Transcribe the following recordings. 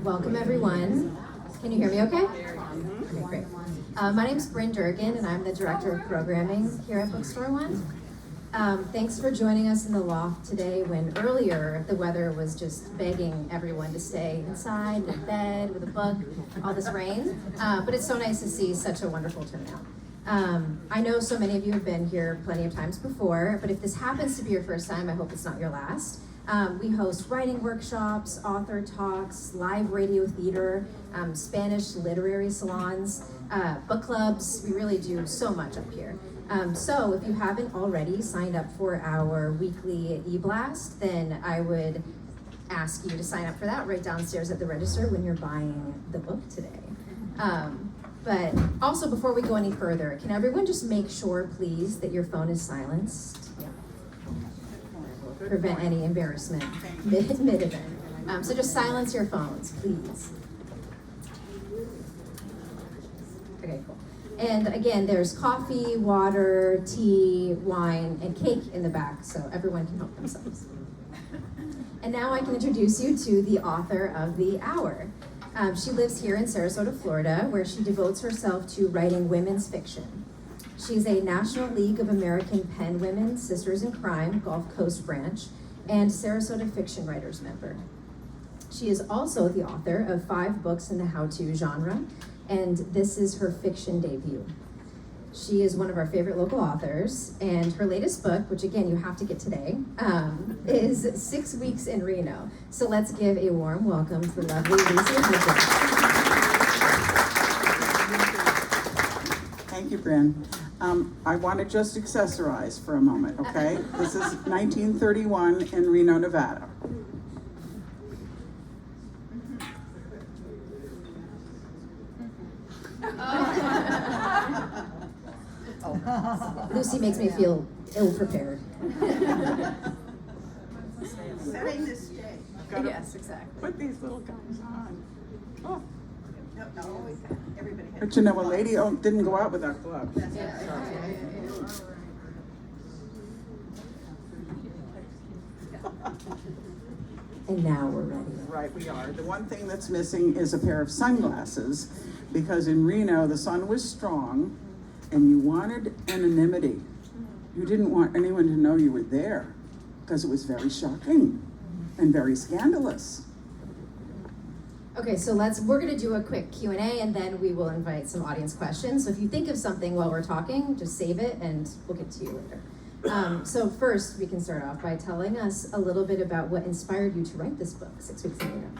Welcome, everyone. Can you hear me okay? Okay, great. My name's Bryn Durgan, and I'm the Director of Programming here at Bookstore One. Thanks for joining us in the loft today when earlier the weather was just begging everyone to stay inside, in bed, with a book, all this rain. But it's so nice to see such a wonderful turnout. I know so many of you have been here plenty of times before, but if this happens to be your first time, I hope it's not your last. We host writing workshops, author talks, live radio theater, Spanish literary salons, book clubs. We really do so much up here. So if you haven't already signed up for our weekly e-blast, then I would ask you to sign up for that right downstairs at the register when you're buying the book today. But also, before we go any further, can everyone just make sure, please, that your phone is silenced? Prevent any embarrassment mid-event. So just silence your phones, please. Okay, cool. And again, there's coffee, water, tea, wine, and cake in the back, so everyone can help themselves. And now I can introduce you to the author of the hour. She lives here in Sarasota, Florida, where she devotes herself to writing women's fiction. She's a National League of American Pen Women Sisters in Crime Gulf Coast branch and Sarasota Fiction Writers member. She is also the author of 5 books in the how-to genre, and this is her fiction debut. She is one of our favorite local authors, and her latest book, which again you have to get today, is 6 Weeks in Reno. So let's give a warm welcome to the lovely Lucy Hedrick. Thank you, Bryn. I want to just accessorize for a moment, okay? This is 1931 in Reno, Nevada. Lucy makes me feel ill-prepared. Setting the stage. Yes, exactly. Put these little guys on. Oh. No, everybody has. But you know, a lady didn't go out without gloves. And now we're ready. Right, we are. The one thing that's missing is a pair of sunglasses, because in Reno, the sun was strong, and you wanted anonymity. You didn't want anyone to know you were there, because it was very shocking and very scandalous. Okay, so we're gonna do a quick Q&A and then we will invite some audience questions. So if you think of something while we're talking, just save it and we'll get to you later. So first, we can start off by telling us a little bit about what inspired you to write this book, 6 Weeks in Reno.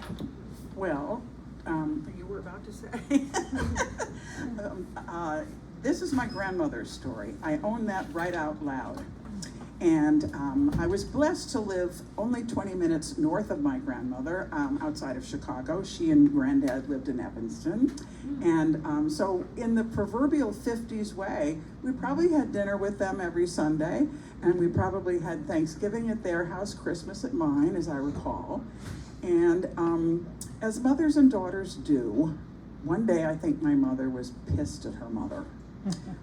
Well, you were about to say. This is my grandmother's story. I own that right out loud. And I was blessed to live only 20 minutes north of my grandmother, outside of Chicago. She and Granddad lived in Evanston. And so in the proverbial 50s way, we probably had dinner with them every Sunday, and we probably had Thanksgiving at their house, Christmas at mine, as I recall. And as mothers and daughters do, one day I think my mother was pissed at her mother.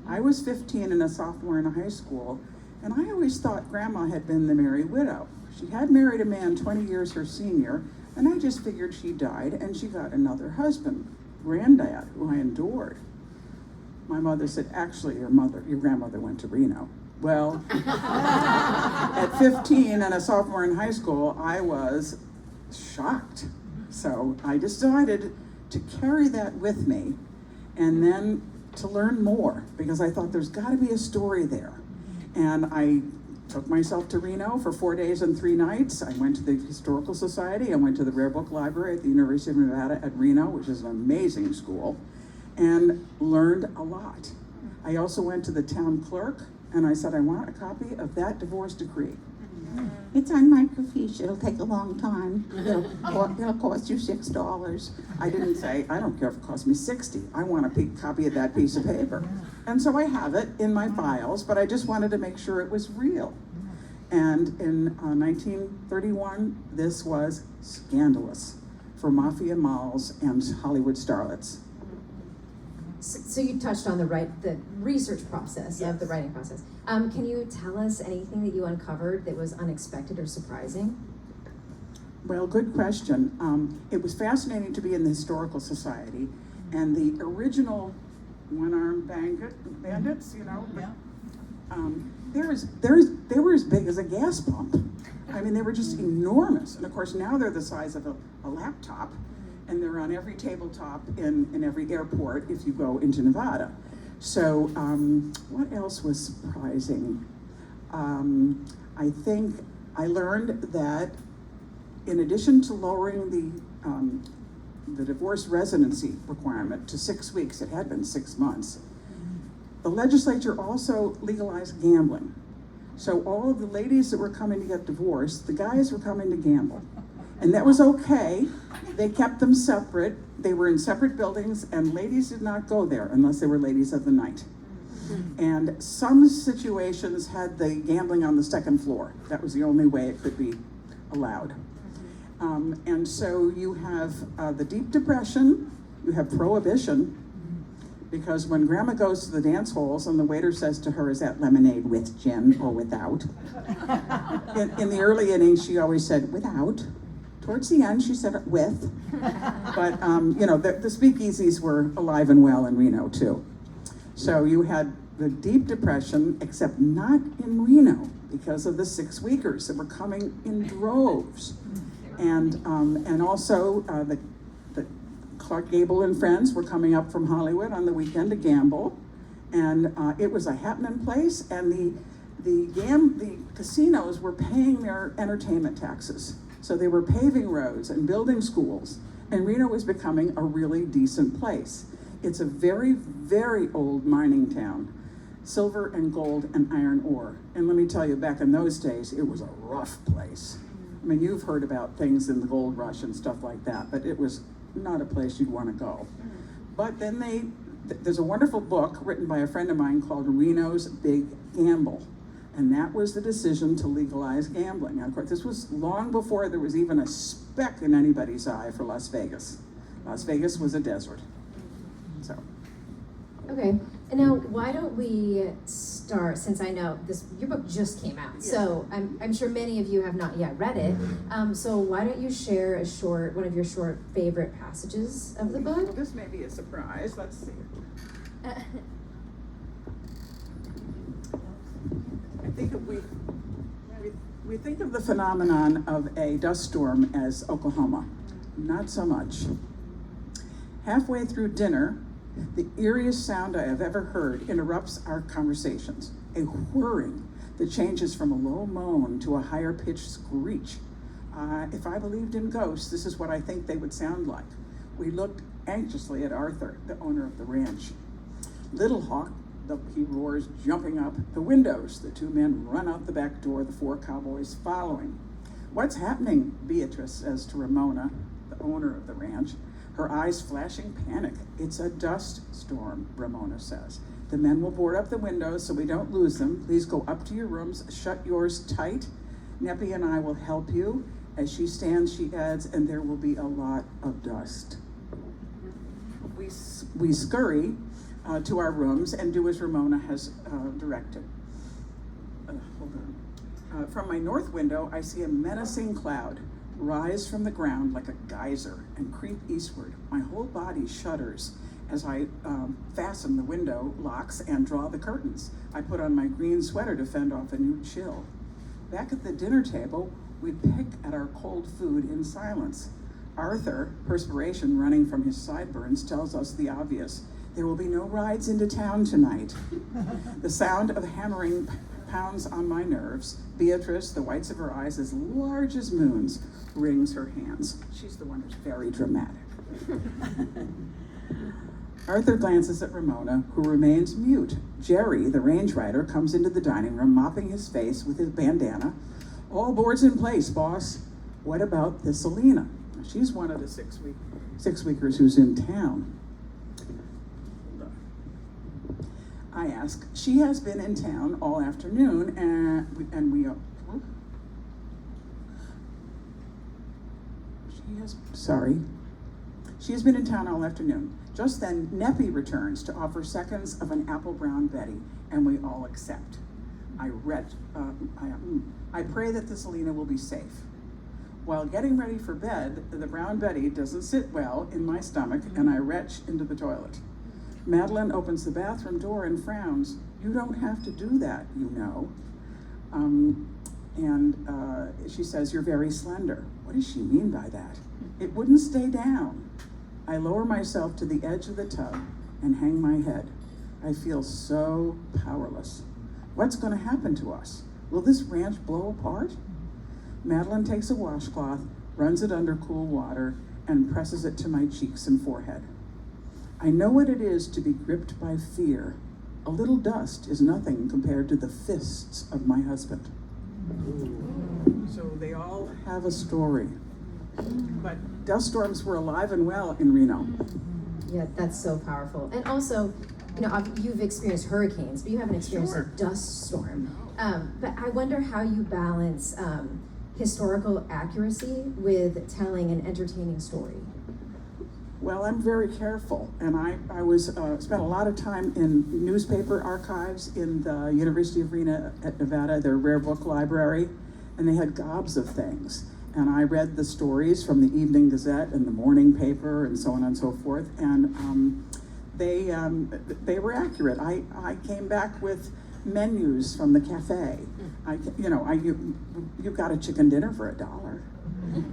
I was 15 and a sophomore in high school, and I always thought Grandma had been the merry widow. She had married a man 20 years her senior, and I just figured she died and she got another husband, Granddad, who I endured. My mother said, actually, your grandmother went to Reno. Well, at 15 and a sophomore in high school, I was shocked. So I decided to carry that with me and then to learn more, because I thought there's got to be a story there. And I took myself to Reno for 4 days and 3 nights. I went to the Historical Society. I went to the Rare Book Library at the University of Nevada at Reno, which is an amazing school, and learned a lot. I also went to the town clerk, and I said, I want a copy of that divorce decree. It's on microfiche. It'll take a long time. It'll cost you $6. I didn't say, I don't care if it costs me $60. I want a copy of that piece of paper. And so I have it in my files, but I just wanted to make sure it was real. And in 1931, this was scandalous for mafia malls and Hollywood starlets. So you touched on the research process of the Yes. writing process. Can you tell us anything that you uncovered that was unexpected or surprising? Well, good question. It was fascinating to be in the Historical Society, and the original one-armed bandits, you know, Yeah. they were as big as a gas pump. I mean, they were just enormous. And of course, now they're the size of a laptop, and they're on every tabletop in every airport if you go into Nevada. So what else was surprising? I think I learned that in addition to lowering the divorce residency requirement to 6 weeks, it had been 6 months, the legislature also legalized gambling. So all of the ladies that were coming to get divorced, the guys were coming to gamble. And that was okay. They kept them separate. They were in separate buildings, and ladies did not go there unless they were ladies of the night. And some situations had the gambling on the second floor. That was the only way it could be allowed. And so you have the Deep Depression, you have Prohibition, because when Grandma goes to the dance halls and the waiter says to her, "Is that lemonade with gin or without?" In the early innings, she always said, "Without." Towards the end, she said with. But, you know, the speakeasies were alive and well in Reno, too. So you had the Deep Depression, except not in Reno, because of the 6-weekers that were coming in droves. And also the Clark Gable and friends were coming up from Hollywood on the weekend to gamble. And it was a happening place, and the casinos were paying their entertainment taxes. So they were paving roads and building schools, and Reno was becoming a really decent place. It's a very, very old mining town, silver and gold and iron ore. And let me tell you, back in those days, it was a rough place. I mean, you've heard about things in the gold rush and stuff like that, but it was not a place you'd want to go. But then there's a wonderful book written by a friend of mine called Reno's Big Gamble. And that was the decision to legalize gambling. Now, of course, this was long before there was even a speck in anybody's eye for Las Vegas. Las Vegas was a desert. So. Okay, and now why don't we start, since I know your book just came out, so I'm sure many of you have not yet read it, so why don't you share one of your short favorite passages of the book? Well, this may be a surprise. Let's see. I think if we think of the phenomenon of a dust storm as Oklahoma. Not so much. Halfway through dinner, the eeriest sound I have ever heard interrupts our conversations. A whirring that changes from a low moan to a higher pitched screech. If I believed in ghosts, this is what I think they would sound like. We looked anxiously at Arthur, the owner of the ranch. Little Hawk, he roars, jumping up the windows. The 2 men run out the back door, the 4 cowboys following. "What's happening?" Beatrice says to Ramona, the owner of the ranch, her eyes flashing panic. "It's a dust storm," Ramona says. "The men will board up the windows so we don't lose them. Please go up to your rooms, shut yours tight. Neppy and I will help you." As she stands, she adds, "and there will be a lot of dust." We scurry to our rooms and do as Ramona has directed. Hold on. From my north window, I see a menacing cloud rise from the ground like a geyser and creep eastward. My whole body shudders as I fasten the window locks and draw the curtains. I put on my green sweater to fend off a new chill. Back at the dinner table, we pick at our cold food in silence. Arthur, perspiration running from his sideburns, tells us the obvious. There will be no rides into town tonight. The sound of hammering pounds on my nerves. Beatrice, the whites of her eyes as large as moons, wrings her hands. She's the one who's very dramatic. Arthur glances at Ramona, who remains mute. Jerry, the range rider, comes into the dining room, mopping his face with his bandana. "All boards in place, boss." "What about this Selena?" She's one of the six-weekers who's in town. I ask. "She has been in town all afternoon, She has been in town all afternoon. Just then, Neppy returns to offer seconds of an apple brown Betty, and we all accept. I pray that the Selena will be safe. While getting ready for bed, the brown Betty doesn't sit well in my stomach, and I retch into the toilet. Madeline opens the bathroom door and frowns. You don't have to do that, you know. She says, you're very slender. What does she mean by that? It wouldn't stay down. I lower myself to the edge of the tub and hang my head. I feel so powerless. What's going to happen to us? Will this ranch blow apart? Madeline takes a washcloth, runs it under cool water, and presses it to my cheeks and forehead. I know what it is to be gripped by fear. A little dust is nothing compared to the fists of my husband. So they all have a story. But dust storms were alive and well in Reno. Yeah, that's so powerful. And also, you know, you've experienced hurricanes, but you haven't experienced a dust storm. But I wonder how you balance historical accuracy with telling an entertaining story. Well, I'm very careful, and I was spent a lot of time in newspaper archives in the University of Reno at Nevada, their rare book library, and they had gobs of things. And I read the stories from the Evening Gazette and the morning paper and so on and so forth, and they were accurate. I came back with menus from the cafe. You got a chicken dinner for $1,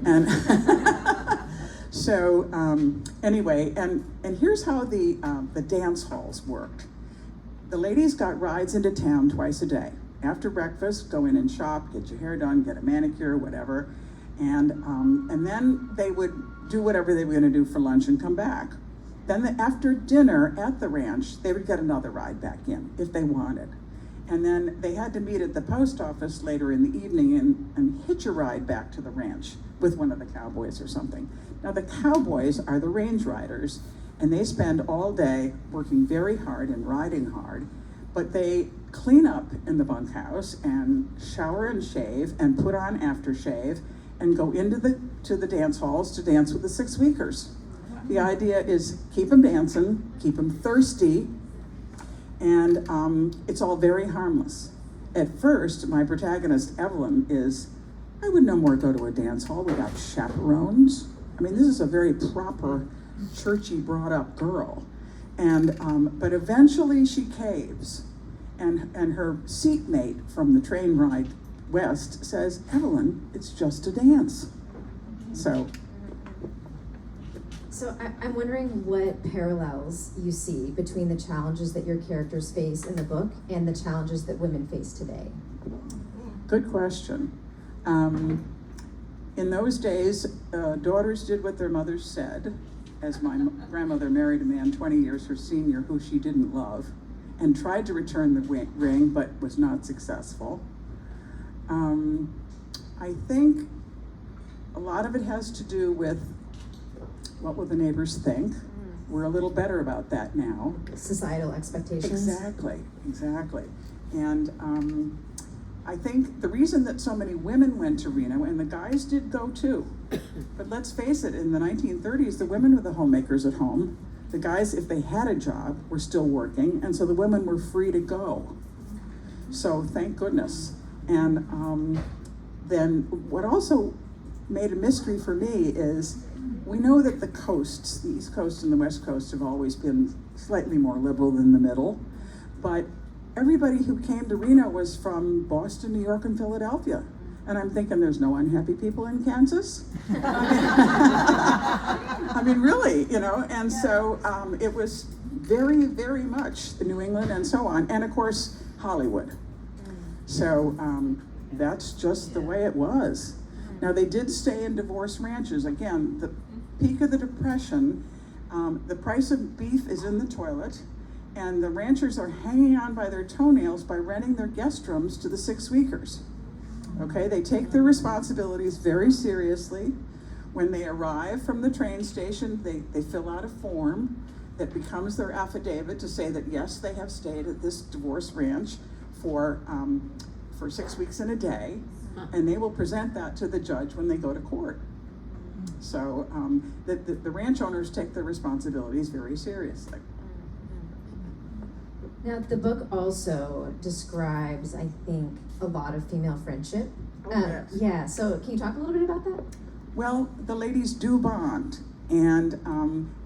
and so anyway, and here's how the dance halls worked. The ladies got rides into town twice a day. After breakfast, go in and shop, get your hair done, get a manicure, whatever, and then they would do whatever they were going to do for lunch and come back. Then after dinner at the ranch, they would get another ride back in if they wanted. And then they had to meet at the post office later in the evening and hitch a ride back to the ranch with one of the cowboys or something. Now the cowboys are the range riders, and they spend all day working very hard and riding hard, but they clean up in the bunkhouse and shower and shave and put on aftershave and go into the dance halls to dance with the 6-weekers. The idea is keep them dancing, keep them thirsty, and it's all very harmless. At first, my protagonist, Evelyn, I would no more go to a dance hall without chaperones. I mean, this is a very proper, churchy, brought-up girl. But eventually she caves, and her seatmate from the train ride west says, Evelyn, it's just a dance. So I'm wondering what parallels you see between the challenges that your characters face in the book and the challenges that women face today. Good question. In those days, daughters did what their mothers said, as my grandmother married a man 20 years her senior who she didn't love, and tried to return the ring, but was not successful. I think a lot of it has to do with what will the neighbors think. We're a little better about that now. Societal expectations. Exactly. And I think the reason that so many women went to Reno, and the guys did go too, but let's face it, in the 1930s, the women were the homemakers at home. The guys, if they had a job, were still working, and so the women were free to go. So thank goodness. And then what also made a mystery for me is we know that the coasts, the East Coast and the West Coast, have always been slightly more liberal than the middle, but everybody who came to Reno was from Boston, New York, and Philadelphia. And I'm thinking, there's no unhappy people in Kansas? I mean, really, and so it was very, very much the New England and so on, and of course, Hollywood. So that's just the way it was. Now, they did stay in divorce ranches. Again, the peak of the Depression, the price of beef is in the toilet, and the ranchers are hanging on by their toenails by renting their guest rooms to the 6-weekers. Okay, they take their responsibilities very seriously. When they arrive from the train station, they fill out a form that becomes their affidavit to say that yes, they have stayed at this divorce ranch for 6 weeks and a day, and they will present that to the judge when they go to court. So the ranch owners take their responsibilities very seriously. Now, the book also describes, I think, a lot of female friendship. Yes. Yeah, so can you talk a little bit about that? Well, the ladies do bond, and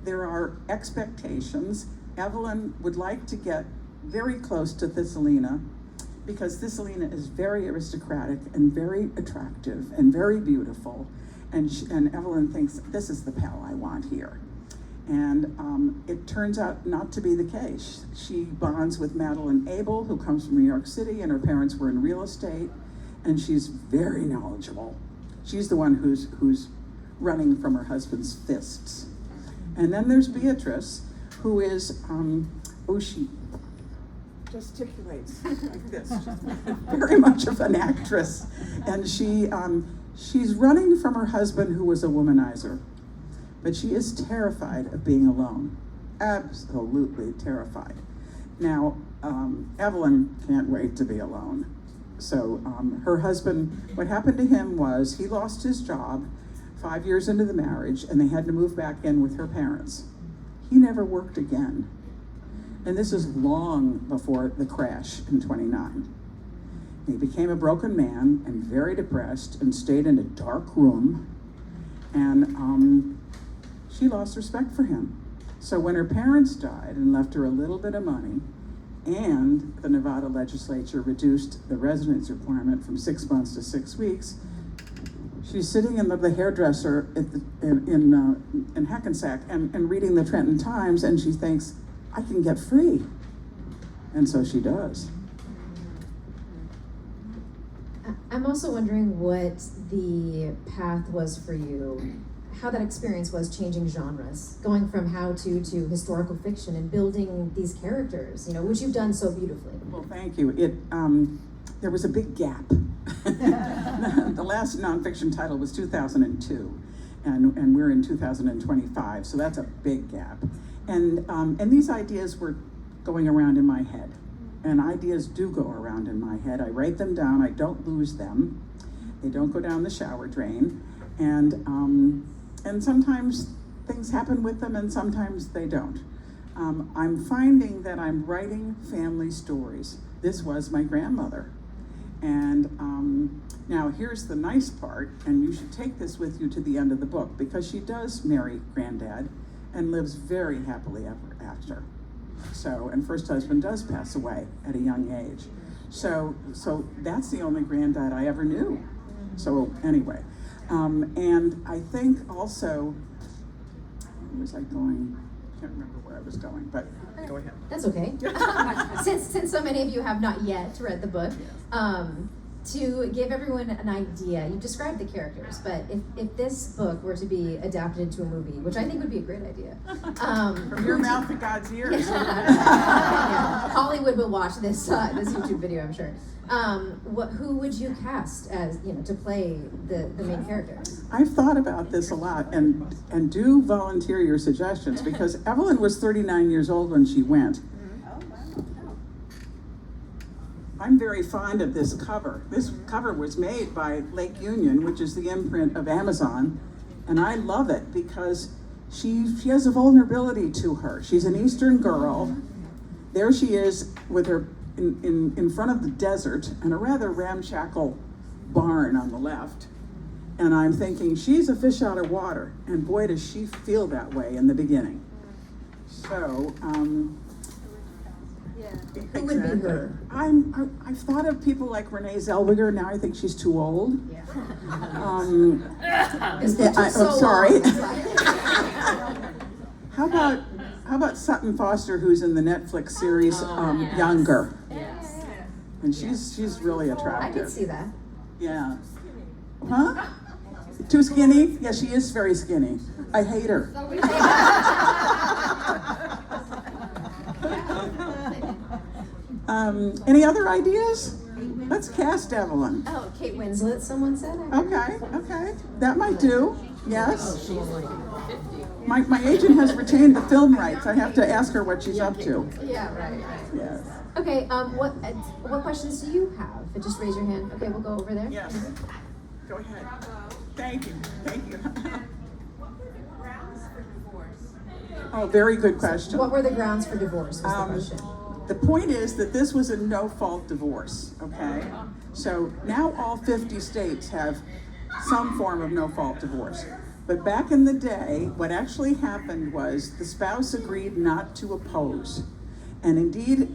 there are expectations. Evelyn would like to get very close to Thessalina because Thessalina is very aristocratic and very attractive and very beautiful, and Evelyn thinks, this is the pal I want here. And it turns out not to be the case. She bonds with Madeline Abel, who comes from New York City, and her parents were in real estate, and she's very knowledgeable. She's the one who's running from her husband's fists. And then there's Beatrice, who is, she gesticulates like this. She's very much of an actress. And she's running from her husband, who was a womanizer. But she is terrified of being alone. Absolutely terrified. Now, Evelyn can't wait to be alone. So her husband, what happened to him was he lost his job 5 years into the marriage, and they had to move back in with her parents. He never worked again. And this is long before the crash in '29. He became a broken man and very depressed and stayed in a dark room. And she lost respect for him. So when her parents died and left her a little bit of money, and the Nevada legislature reduced the residence requirement from 6 months to 6 weeks, she's sitting in the hairdresser in Hackensack and reading the Trenton Times, and she thinks, I can get free. And so she does. I'm also wondering what the path was for you, how that experience was changing genres, going from how-to to historical fiction and building these characters, which you've done so beautifully. Well, thank you. There was a big gap. The last nonfiction title was 2002, and we're in 2025, so that's a big gap. And these ideas were going around in my head, and ideas do go around in my head. I write them down. I don't lose them. They don't go down the shower drain, and sometimes things happen with them, and sometimes they don't. I'm finding that I'm writing family stories. This was my grandmother. And now here's the nice part, and you should take this with you to the end of the book, because she does marry granddad and lives very happily ever after. So, and first husband does pass away at a young age. So that's the only granddad I ever knew. So anyway, and I think also, where was I going? I can't remember where I was going, but go ahead. That's okay. Since so many of you have not yet read the book, to give everyone an idea, you described the characters, but if this book were to be adapted into a movie, which I think would be a great idea. From your mouth to God's ears. Yeah. Hollywood will watch this YouTube video, I'm sure. Who would you cast as to play the main character? I've thought about this a lot, and do volunteer your suggestions, because Evelyn was 39 years old when she went. I'm very fond of this cover. This cover was made by Lake Union, which is the imprint of Amazon, and I love it because she has a vulnerability to her. She's an Eastern girl. There she is with her in front of the desert and a rather ramshackle barn on the left. And I'm thinking, she's a fish out of water, and boy does she feel that way in the beginning. So, Who would be her? I've thought of people like Renee Zellweger. Now I think she's too old. Yeah. Sorry. How about Sutton Foster, who's in the Netflix series Yes. Younger? Yes. And she's really attractive. I could see that. Yeah. Huh? Too skinny? Yeah, she is very skinny. I hate her. Any other ideas? Let's cast Evelyn. Oh, Kate Winslet, someone said. Okay. That might do. Yes. My agent has retained the film rights. I have to ask her what she's up to. Yeah, right. Yes. Okay, what questions do you have? Just raise your hand. Okay, we'll go over there. Yes. Go ahead. Thank you. for divorce? Oh, very good question. What were the grounds for divorce was the question. The point is that this was a no-fault divorce, okay? So now all 50 states have some form of no-fault divorce. But back in the day, what actually happened was the spouse agreed not to oppose. And indeed,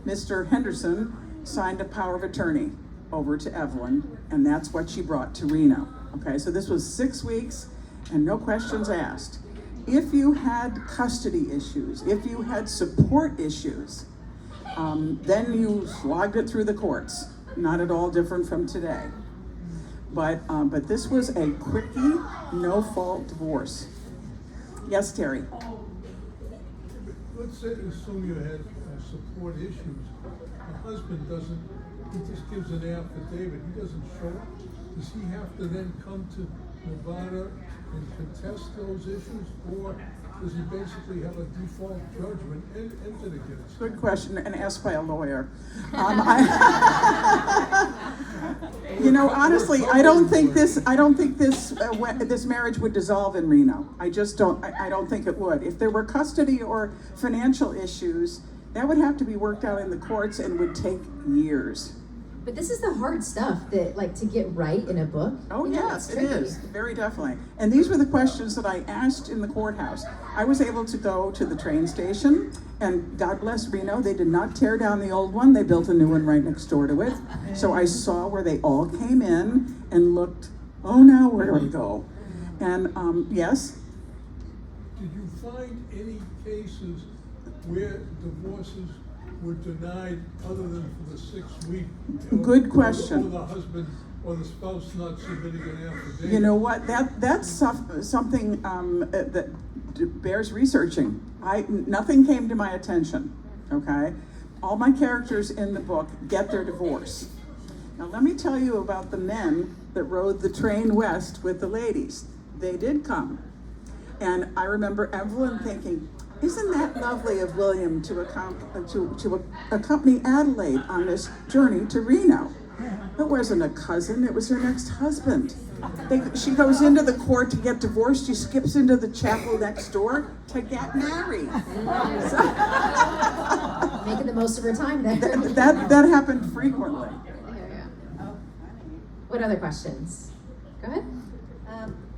Mr. Henderson signed a power of attorney over to Evelyn, and that's what she brought to Reno. Okay, so this was 6 weeks and no questions asked. If you had custody issues, if you had support issues, then you slogged it through the courts. Not at all different from today. But this was a quickie, no-fault divorce. Yes, Terry? Let's say, assume you had support issues. The husband doesn't, he just gives an affidavit, he doesn't show up. Does he have to then come to Nevada and contest those issues? Or does he basically have a default judgment entered against? Good question, and asked by a lawyer. Honestly, I don't think this marriage would dissolve in Reno. I just don't. I don't think it would. If there were custody or financial issues, that would have to be worked out in the courts and would take years. But this is the hard stuff that, like, to get right in a book. Oh, You know, yes, it's it tricky. is, very definitely. And these were the questions that I asked in the courthouse. I was able to go to the train station, and God bless Reno, they did not tear down the old one, they built a new one right next door to it. So I saw where they all came in and looked, oh, now where do I go? And, yes? Did you find any cases where divorces were denied other than for the 6 week? Good question. Or the husband or the spouse not submitting an affidavit? You know what, that's something that bears researching. Nothing came to my attention, okay? All my characters in the book get their divorce. Now let me tell you about the men that rode the train west with the ladies. They did come. And I remember Evelyn thinking, isn't that lovely of William to accompany Adelaide on this journey to Reno? It wasn't a cousin, it was her next husband. She goes into the court to get divorced, she skips into the chapel next door to get married. Making the most of her time there. That happened frequently. Yeah. What other questions? Go ahead.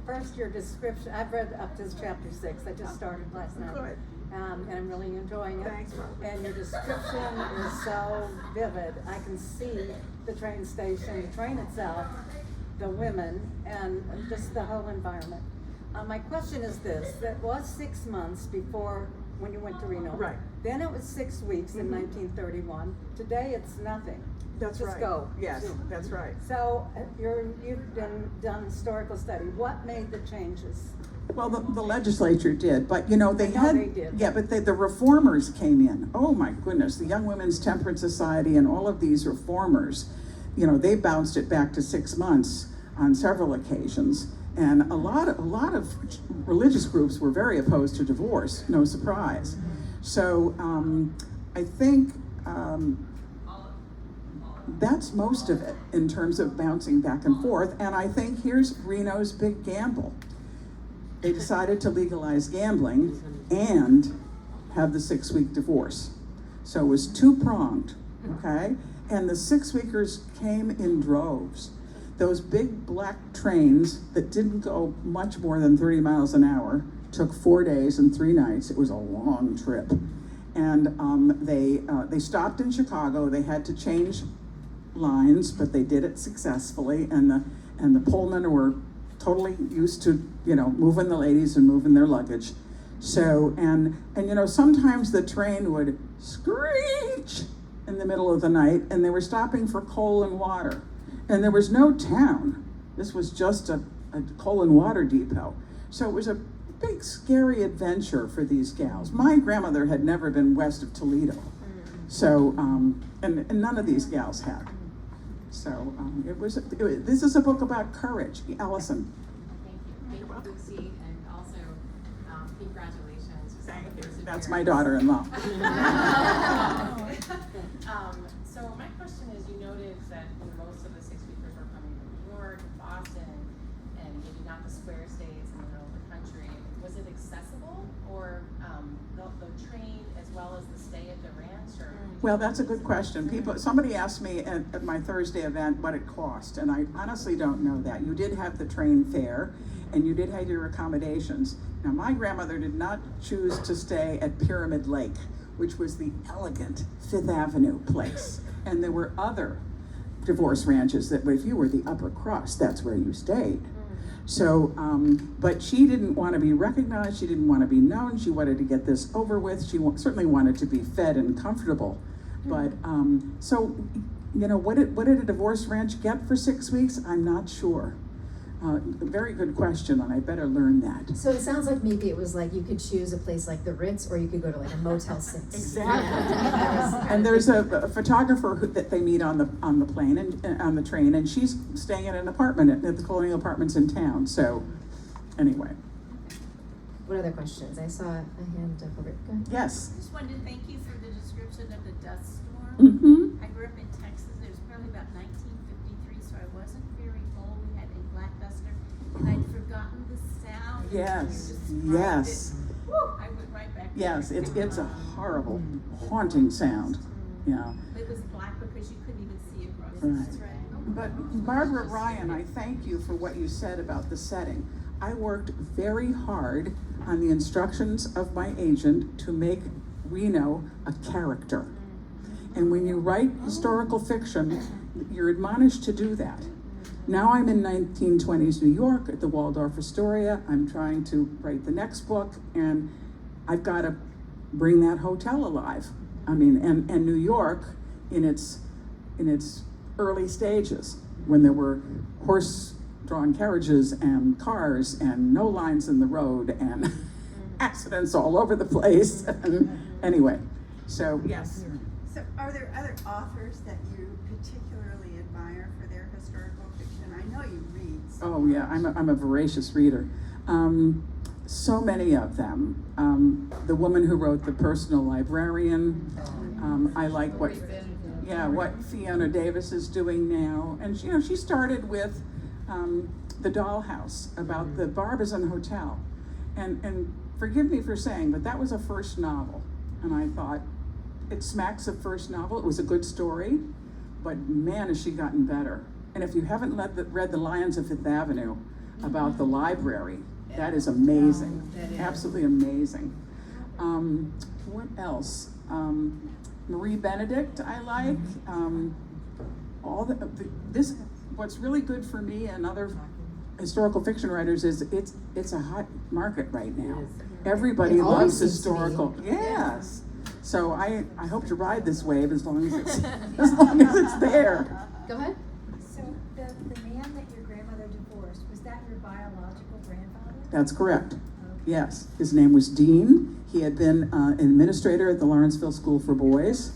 First, your description, I've read up to chapter 6, I just started last night. Good. And I'm really enjoying it. Thanks, Mom. And your description is so vivid. I can see the train station, the train itself, the women, and just the whole environment. My question is this, that was 6 months before when you went to Reno. Right. Then it was 6 weeks in 1931. Today it's nothing. That's Just right. go. Yes, that's right. So you've done historical study. What made the changes? Well, the legislature did, but they I know had, they did. yeah, but the reformers came in. Oh my goodness, the Young Women's Temperance Society and all of these reformers, they bounced it back to 6 months on several occasions. And a lot of religious groups were very opposed to divorce, no surprise. So I think that's most of it in terms of bouncing back and forth. And I think here's Reno's big gamble. They decided to legalize gambling and have the 6 week divorce. So it was two-pronged, okay? And the 6 weekers came in droves. Those big black trains that didn't go much more than 30 miles an hour took 4 days and 3 nights. It was a long trip. And they stopped in Chicago. They had to change lines, but they did it successfully. And the Pullman were totally used to, moving the ladies and moving their luggage. So, and sometimes the train would screech in the middle of the night, and they were stopping for coal and water. And there was no town. This was just a coal and water depot. So it was a big, scary adventure for these gals. My grandmother had never been west of Toledo. So, and none of these gals had. So this is a book about courage. Allison. Thank you, Lucy, and also congratulations. Thank you. That's my daughter-in-law. So my question is, you noted that most of the 6 weekers were coming from New York, Boston, and maybe not the square states in the middle of the country. Was it accessible, or the train as well as the stay at the ranch, or? Well, that's a good question. Somebody asked me at my Thursday event what it cost, and I honestly don't know that. You did have the train fare, and you did have your accommodations. Now, my grandmother did not choose to stay at Pyramid Lake, which was the elegant Fifth Avenue place. And there were other divorce ranches that if you were the upper crust, that's where you stayed. So, but she didn't want to be recognized, she didn't want to be known, she wanted to get this over with, she certainly wanted to be fed and comfortable. But, so, you know, what did a divorce ranch get for 6 weeks? I'm not sure. Very good question, and I better learn that. So it sounds like maybe it was like you could choose a place like the Ritz, or you could go to like a Motel 6. Exactly. Yeah. And there's a photographer that they meet on the plane and on the train, and she's staying in an apartment at the Colonial Apartments in town. So, anyway. What other questions? I saw a hand up over. Go ahead. Yes. I just wanted to thank you for the description of the dust storm. Mm-hmm. I grew up in Texas. It was probably about 1953, so I wasn't very old. We had a black duster, and I'd forgotten the sound. Yes. You described Yes. it. Woo, I went right back. Yes. It's a horrible, haunting sound. Yeah. It was black because you couldn't even see across Right. the street. But Barbara Ryan, I thank you for what you said about the setting. I worked very hard on the instructions of my agent to make Reno a character. And when you write historical fiction, you're admonished to do that. Now I'm in 1920s New York at the Waldorf Astoria. I'm trying to write the next book, and I've got to bring that hotel alive. I mean, and New York in its early stages, when there were horse-drawn carriages and cars and no lines in the road and accidents all over the place. Anyway, so yes. So are there other authors that you particularly admire for their historical fiction? I know you read. Oh yeah, I'm a voracious reader. So many of them. The woman who wrote The Personal Librarian. I like what Fiona Davis is doing now. And she started with The Dollhouse, about the Barbizon Hotel. And forgive me for saying, but that was a first novel. And I thought, it smacks of first novel. It was a good story, but man, has she gotten better. And if you haven't read The Lions of Fifth Avenue, about the library, that is amazing. Absolutely amazing. What else? Marie Benedict, I like. What's really good for me and other historical fiction writers is it's a hot market right now. Everybody It always loves seems historical. to be. Yes. So I hope to ride this wave as long as it's there. Go ahead. So the man that your grandmother divorced, was that your biological grandfather? That's correct. Yes. His name was Dean. He had been an administrator at the Lawrenceville School for Boys.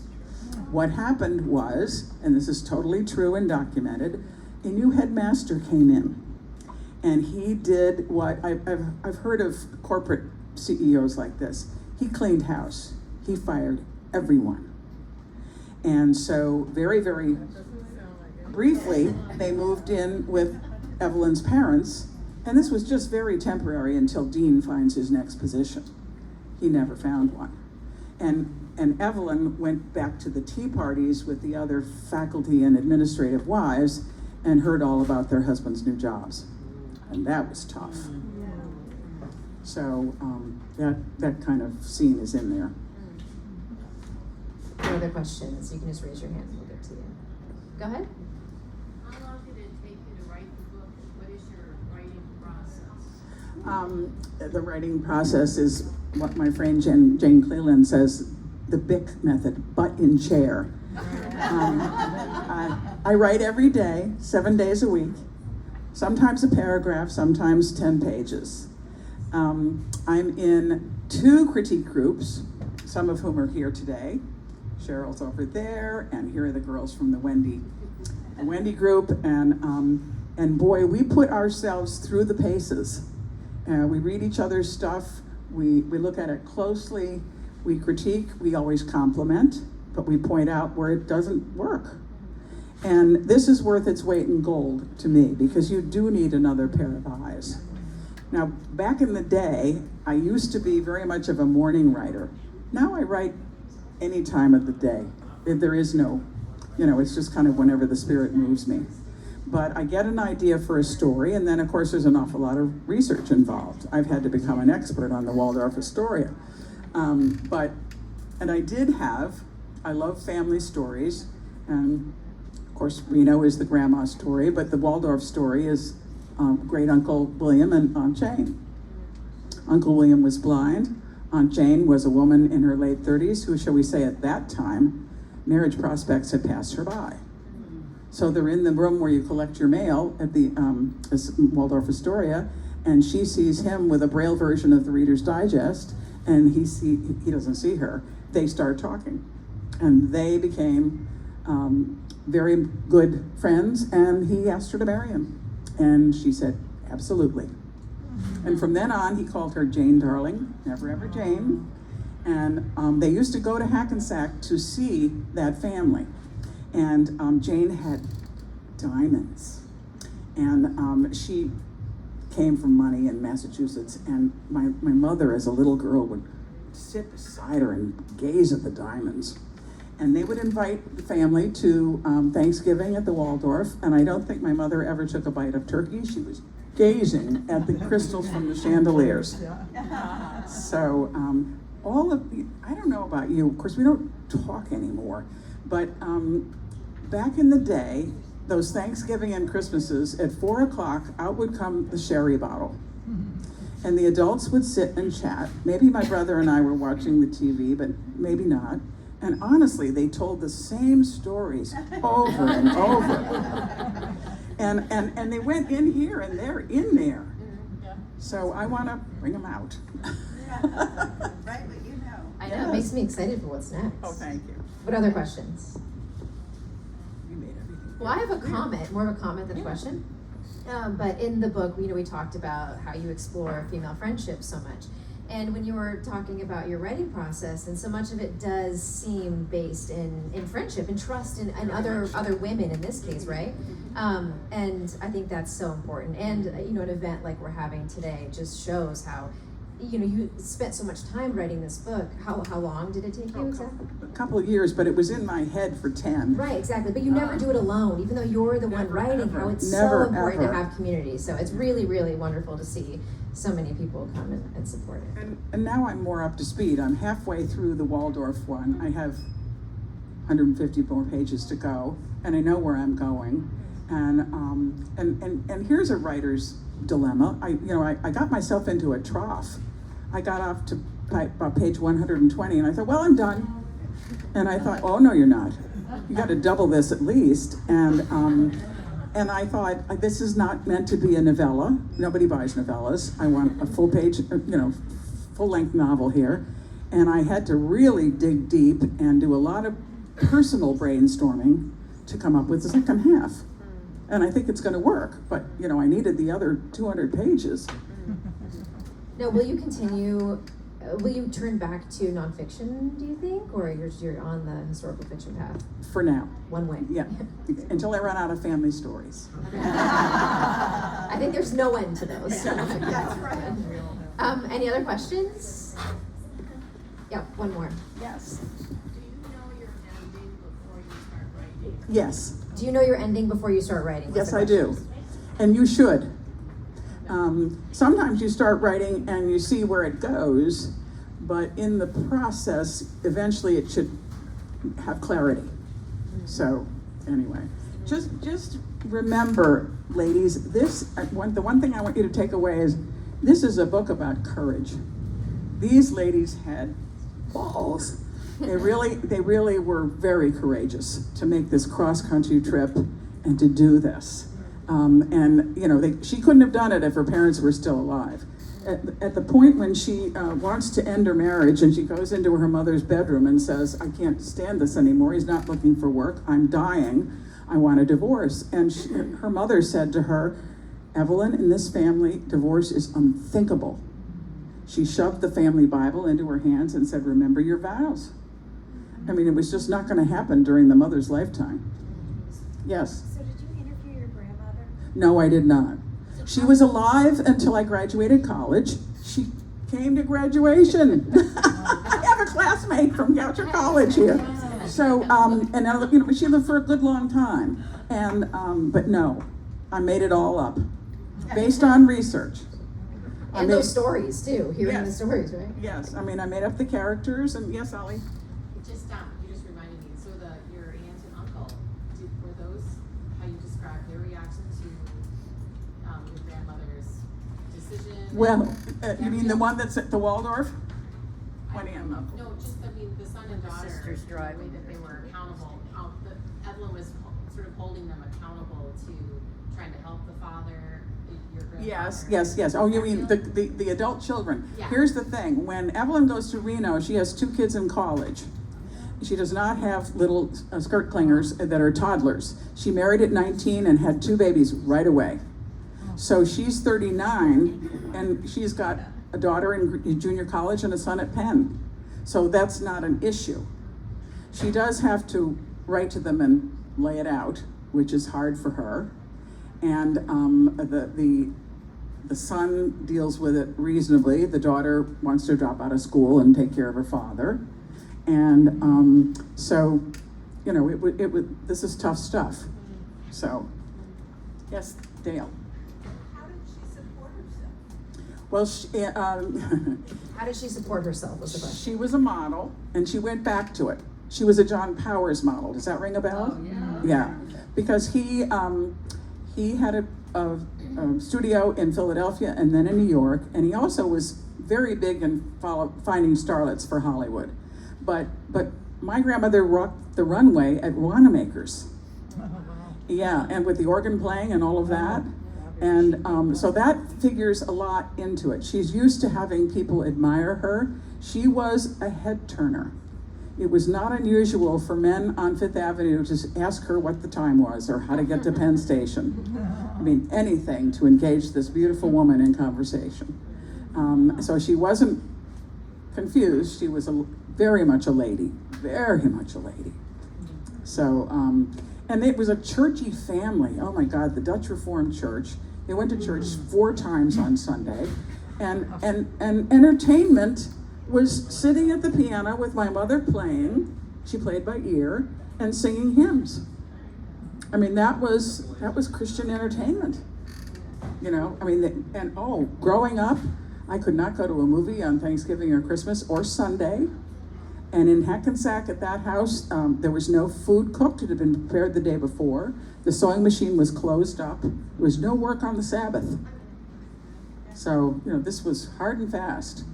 What happened was, and this is totally true and documented, a new headmaster came in. And he did what I've heard of corporate CEOs like this. He cleaned house. He fired everyone. And so very, very briefly, they moved in with Evelyn's parents, and this was just very temporary until Dean finds his next position. He never found one. And Evelyn went back to the tea parties with the other faculty and administrative wives and heard all about their husbands' new jobs. And that was tough. So that kind of scene is in there. Any other questions? You can just raise your hand and we'll get to you. Go ahead. How long did it take you to write the book? What is your writing process? The writing process is what my friend Jane Cleland says, the BIC method, butt in chair. I write every day, 7 days a week, sometimes a paragraph, sometimes 10 pages. I'm in 2 critique groups, some of whom are here today. Cheryl's over there, and here are the girls from the Wendy group, and boy, we put ourselves through the paces. We read each other's stuff, we look at it closely, we critique, we always compliment, but we point out where it doesn't work. And this is worth its weight in gold to me, because you do need another pair of eyes. Now, back in the day, I used to be very much of a morning writer. Now I write any time of the day. There is no, it's just kind of whenever the spirit moves me. But I get an idea for a story, and then of course there's an awful lot of research involved. I've had to become an expert on the Waldorf Astoria. And I love family stories, and of course Reno is the grandma story, but the Waldorf story is great Uncle William and Aunt Jane. Uncle William was blind. Aunt Jane was a woman in her late 30s who, shall we say at that time, marriage prospects had passed her by. So they're in the room where you collect your mail at the Waldorf Astoria, and she sees him with a Braille version of the Reader's Digest, and he doesn't see her. They start talking, and they became very good friends, and he asked her to marry him, and she said, absolutely. And from then on, he called her Jane Darling, never ever Jane, and they used to go to Hackensack to see that family. And Jane had diamonds, and she came from money in Massachusetts, and my mother as a little girl would sit beside her and gaze at the diamonds. And they would invite the family to Thanksgiving at the Waldorf, and I don't think my mother ever took a bite of turkey. She was gazing at the crystals from the chandeliers. So I don't know about you, of course we don't talk anymore, but back in the day, those Thanksgiving and Christmases, at 4 o'clock, out would come the sherry bottle. And the adults would sit and chat. Maybe my brother and I were watching the TV, but maybe not. And honestly, they told the same stories over and over. And they went in here and they're in there. So I want to bring them out. Right, but you know. I know, it makes me excited for what's next. Oh, thank you. What other questions? You made everything. Well, I have a comment, more of a comment than a question. But in the book, we talked about how you explore female friendships so much. And when you were talking about your writing process, and so much of it does seem based in friendship and trust in other women in this case, right? And I think that's so important. And an event like we're having today just shows how you spent so much time writing this book. How long did it take you exactly? A couple of years, but it was in my head for 10. Right, exactly. But you never do it alone, even though you're the one writing. Ever. How it's Never, so important ever. to have community. So it's really, really wonderful to see so many people come and support it. And now I'm more up to speed. I'm halfway through the Waldorf one. I have 150 more pages to go, and I know where I'm going. And here's a writer's dilemma. I got myself into a trough. I got off to about page 120, and I thought, well, I'm done. And I thought, oh no, you're not. You got to double this at least. And I thought, this is not meant to be a novella. Nobody buys novellas. I want a full page, full-length novel here. And I had to really dig deep and do a lot of personal brainstorming to come up with the second half. And I think it's going to work, but I needed the other 200 pages. Now, will you continue? Will you turn back to nonfiction? Do you think, or you're on the historical fiction path? For now. One way. Yeah, until I run out of family stories. I think there's no end to those. That's right. Any other questions? Yeah, one more. Yes. Do you know your ending before you start writing? Yes. Do you know your ending before you start writing? What's Yes, the I do. question? And you should. Sometimes you start writing and you see where it goes, but in the process, eventually it should have clarity. So, anyway, just remember, ladies, the one thing I want you to take away is this is a book about courage. These ladies had balls. They really were very courageous to make this cross-country trip and to do this. She couldn't have done it if her parents were still alive. At the point when she wants to end her marriage and she goes into her mother's bedroom and says, I can't stand this anymore, he's not looking for work, I'm dying, I want a divorce. And her mother said to her, Evelyn, in this family, divorce is unthinkable. She shoved the family Bible into her hands and said, remember your vows. I mean, it was just not going to happen during the mother's lifetime. Yes? So did you interview your grandmother? No, I did not. So She was alive until I graduated college. She came to graduation. I have a classmate from Goucher College here. So, but she lived for a good long time. And, but no, I made it all up based on research. And those stories too, hearing the Yes. stories, right? Yes, I mean, I made up the characters, and yes, Ollie? You just reminded me, so your aunt and uncle, were those how you described their reaction to, your grandmother's decision? Well, you mean the one that's at the Waldorf? What aunt and uncle? No, just, the son and daughter. sisters the driving. way that they were accountable, Evelyn was sort of holding them accountable to trying to help the father, your grandfather. Yes. Oh, you mean the adult children? Yeah. Here's the thing, when Evelyn goes to Reno, she has 2 kids in college. She does not have little skirt clingers that are toddlers. She married at 19 and had 2 babies right away. So she's 39, and she's got a daughter in junior college and a son at Penn. So that's not an issue. She does have to write to them and lay it out, which is hard for her. And the son deals with it reasonably. The daughter wants to drop out of school and take care of her father. And so, this is tough stuff. So, yes, Dale. How did she support herself? Well, How did she support herself was the question. she was a model, and she went back to it. She was a John Powers model. Does that ring a bell? Oh, yeah. Yeah, because he had a studio in Philadelphia and then in New York, and he also was very big in finding starlets for Hollywood. But my grandmother rocked the runway at Wanamaker's. Yeah, and with the organ playing and all of that. And so that figures a lot into it. She's used to having people admire her. She was a head turner. It was not unusual for men on Fifth Avenue to ask her what the time was or how to get to Penn Station. I mean, anything to engage this beautiful woman in conversation. So she wasn't confused. She was very much a lady. So, and it was a churchy family. Oh my God, the Dutch Reformed Church. They went to church 4 times on Sunday. And entertainment was sitting at the piano with my mother playing. She played by ear and singing hymns. I mean, that was Christian entertainment. Growing up, I could not go to a movie on Thanksgiving or Christmas or Sunday. And in Hackensack at that house, there was no food cooked. It had been prepared the day before. The sewing machine was closed up. There was no work on the Sabbath. So, this was hard and fast.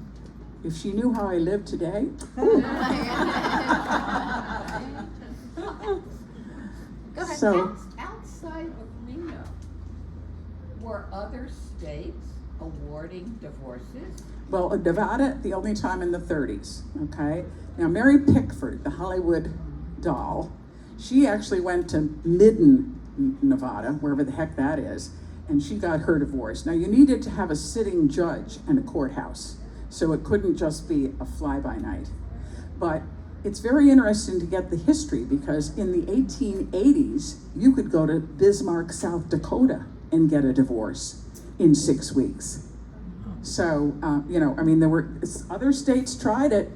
If she knew how I live today. Go ahead. So, Outside of Reno, were other states awarding divorces? well, Nevada, the only time in the 30s, okay? Now, Mary Pickford, the Hollywood doll, she actually went to Midden, Nevada, wherever the heck that is, and she got her divorce. Now, you needed to have a sitting judge and a courthouse, so it couldn't just be a fly-by-night. But it's very interesting to get the history, because in the 1880s, you could go to Bismarck, South Dakota and get a divorce in 6 weeks. So, there were other states tried it.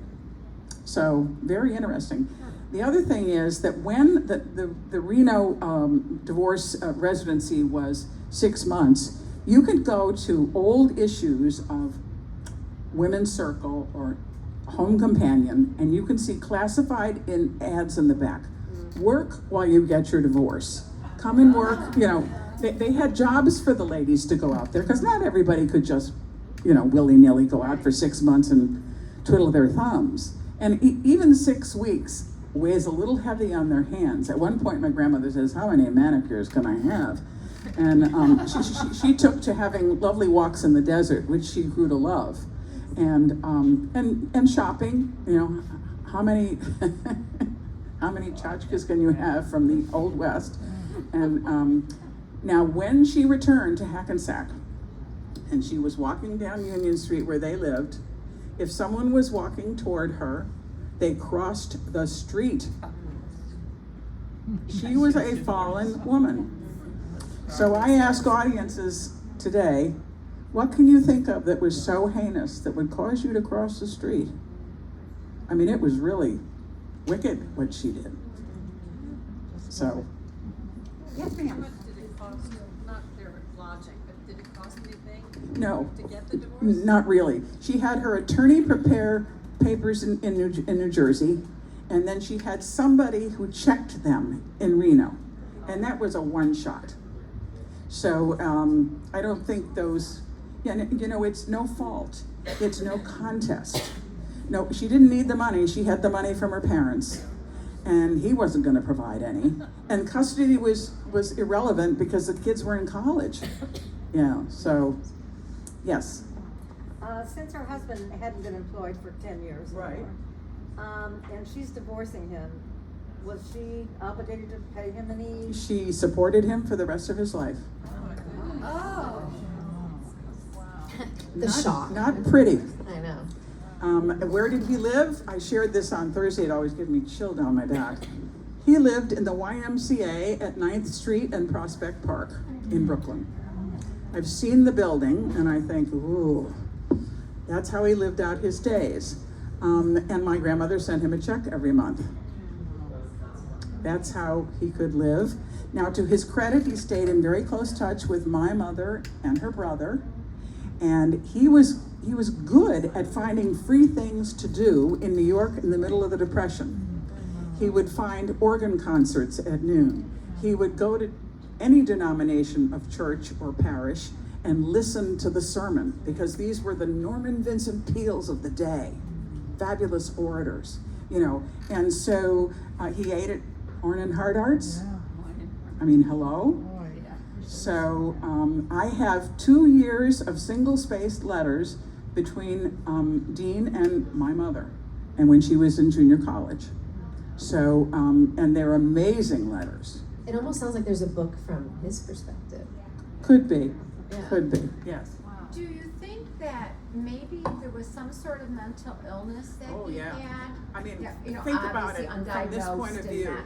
So, very interesting. The other thing is that when the Reno divorce residency was 6 months, you could go to old issues of Women's Circle or Home Companion, and you can see classified in ads in the back. Work while you get your divorce. Come and work, they had jobs for the ladies to go out there, because not everybody could just, willy-nilly go out for 6 months and twiddle their thumbs. And even 6 weeks weighs a little heavy on their hands. At one point, my grandmother says, "How many manicures can I have?" And she took to having lovely walks in the desert, which she grew to love. And shopping, how many how many tchotchkes can you have from the Old West? And now when she returned to Hackensack, and she was walking down Union Street where they lived, if someone was walking toward her, they crossed the street. She was a fallen woman. So I ask audiences, today, what can you think of that was so heinous that would cause you to cross the street? I mean, it was really wicked what she did. So, Yes, How ma'am. much did it cost, not their lodging, but did it cost anything no, to get the divorce? not really. She had her attorney prepare papers in New Jersey, and then she had somebody who checked them in Reno, and that was a one-shot. So I don't think those, it's no fault. It's no contest. No, she didn't need the money. She had the money from her parents, and he wasn't going to provide any. And custody was irrelevant because the kids were in college. So, yes. Since her husband hadn't been employed for 10 years Right. anymore, and she's divorcing him, was she obligated to pay him any? She supported him for the rest of his life. Oh. The shock. Not pretty. I know. Where did he live? I shared this on Thursday. It always gives me chill down my back. He lived in the YMCA at 9th Street and Prospect Park in Brooklyn. I've seen the building and I think, ooh, that's how he lived out his days. And my grandmother sent him a check every month. That's how he could live. Now, to his credit, he stayed in very close touch with my mother and her brother. And he was good at finding free things to do in New York in the middle of the Depression. He would find organ concerts at noon. He would go to any denomination of church or parish and listen to the sermon, because these were the Norman Vincent Peales of the day, fabulous orators, And so he ate at Horn and Hard Arts. I mean, hello? So I have 2 years of single-spaced letters between Dean and my mother, and when she was in junior college. So, and they're amazing letters. It almost sounds like there's a book from his perspective. Could be, Yeah. could be, yes. Do you think that maybe there was some sort of mental illness that Oh, he yeah. had? I mean, that, think about obviously it from this point undiagnosed of and view. that-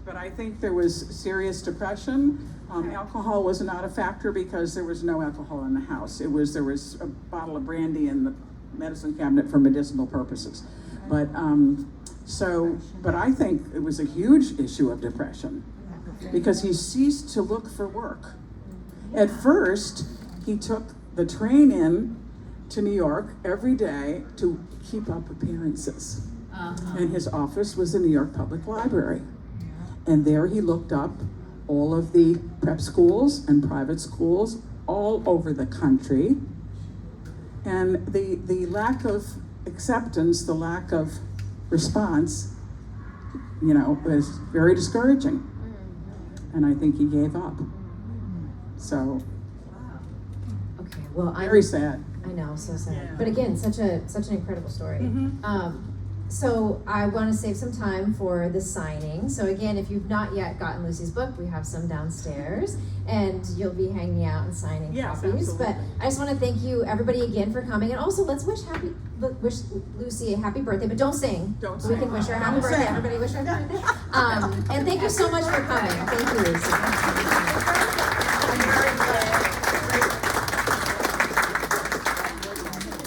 But I think there was serious depression. Alcohol was not a factor because there was no alcohol in the house. There was a bottle of brandy in the medicine cabinet for medicinal purposes. But but I think it was a huge issue of depression because he ceased to look for work. At first, he took the train in to New York every day to keep up appearances. And his office was the New York Public Library. And there he looked up all of the prep schools and private schools all over the country. And the lack of acceptance, the lack of response, was very discouraging. And I think he gave up. So, Okay, well, very sad. I know, so sad. Yeah. But again, such an incredible story. So I want to save some time for the signing. So again, if you've not yet gotten Lucy's book, we have some downstairs, and you'll be hanging out and signing Yes, copies. absolutely. But I just want to thank you, everybody, again for coming, and also let's wish Lucy a happy birthday. But don't sing. Don't We sing. can wish her a happy Don't birthday. sing. Everybody wish her a happy birthday. And thank you so much for coming. Thank you, Lucy.